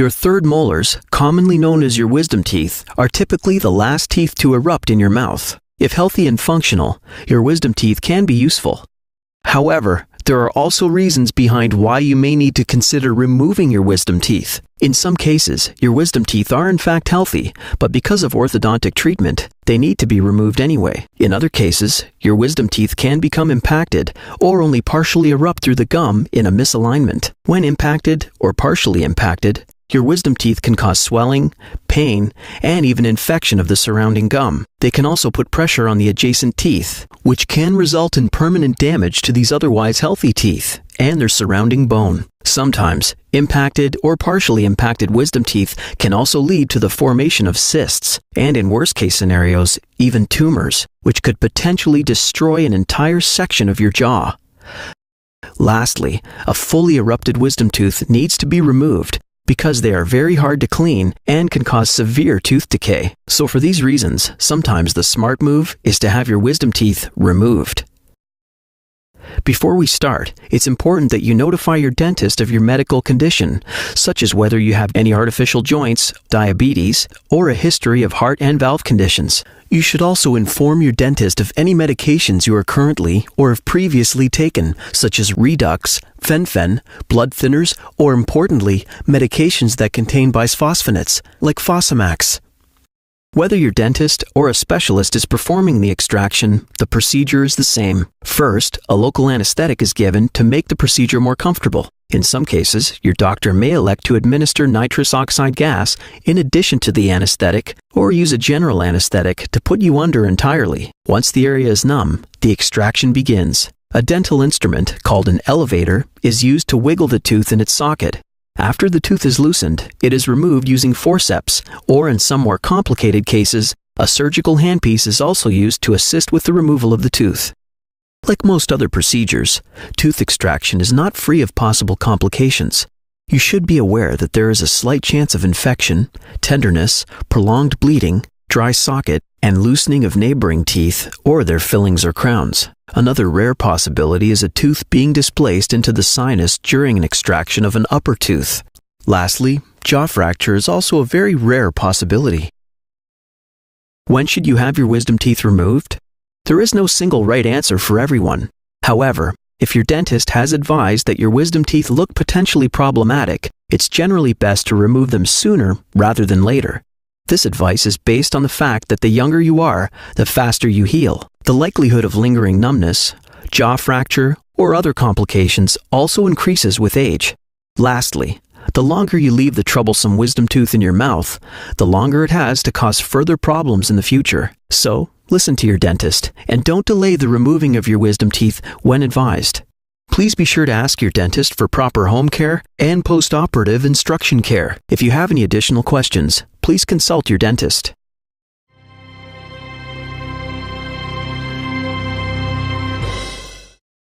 Your third molars, commonly known as your wisdom teeth, are typically the last teeth to erupt in your mouth. If healthy and functional, your wisdom teeth can be useful. However, there are also reasons behind why you may need to consider removing your wisdom teeth. In some cases, your wisdom teeth are in fact healthy, but because of orthodontic treatment, they need to be removed anyway. In other cases, your wisdom teeth can become impacted or only partially erupt through the gum in a misalignment. When impacted or partially impacted, your wisdom teeth can cause swelling, pain, and even infection of the surrounding gum. They can also put pressure on the adjacent teeth, which can result in permanent damage to these otherwise healthy teeth and their surrounding bone. Sometimes, impacted or partially impacted wisdom teeth can also lead to the formation of cysts, and in worst-case scenarios, even tumors, which could potentially destroy an entire section of your jaw. Lastly, a fully erupted wisdom tooth needs to be removed because they are very hard to clean and can cause severe tooth decay. So for these reasons, sometimes the smart move is to have your wisdom teeth removed. Before we start, it's important that you notify your dentist of your medical condition, such as whether you have any artificial joints, diabetes, or a history of heart and valve conditions. You should also inform your dentist of any medications you are currently or have previously taken, such as Redux, Fen-Phen, blood thinners, or importantly, medications that contain bisphosphonates, like Fosamax. Whether your dentist or a specialist is performing the extraction, the procedure is the same. First, a local anesthetic is given to make the procedure more comfortable. In some cases, your doctor may elect to administer nitrous oxide gas in addition to the anesthetic, or use a general anesthetic to put you under entirely. Once the area is numb, the extraction begins. A dental instrument, called an elevator, is used to wiggle the tooth in its socket. After the tooth is loosened, it is removed using forceps, or in some more complicated cases, a surgical handpiece is also used to assist with the removal of the tooth. Like most other procedures, tooth extraction is not free of possible complications. You should be aware that there is a slight chance of infection, tenderness, prolonged bleeding, dry socket, and loosening of neighboring teeth or their fillings or crowns. Another rare possibility is a tooth being displaced into the sinus during an extraction of an upper tooth. Lastly, jaw fracture is also a very rare possibility. When should you have your wisdom teeth removed? There is no single right answer for everyone. However, if your dentist has advised that your wisdom teeth look potentially problematic, it's generally best to remove them sooner rather than later. This advice is based on the fact that the younger you are, the faster you heal. The likelihood of lingering numbness, jaw fracture, or other complications also increases with age. Lastly, the longer you leave the troublesome wisdom tooth in your mouth, the longer it has to cause further problems in the future. So, listen to your dentist, and don't delay the removing of your wisdom teeth when advised. Please be sure to ask your dentist for proper home care and post-operative instruction care. If you have any additional questions, please consult your dentist.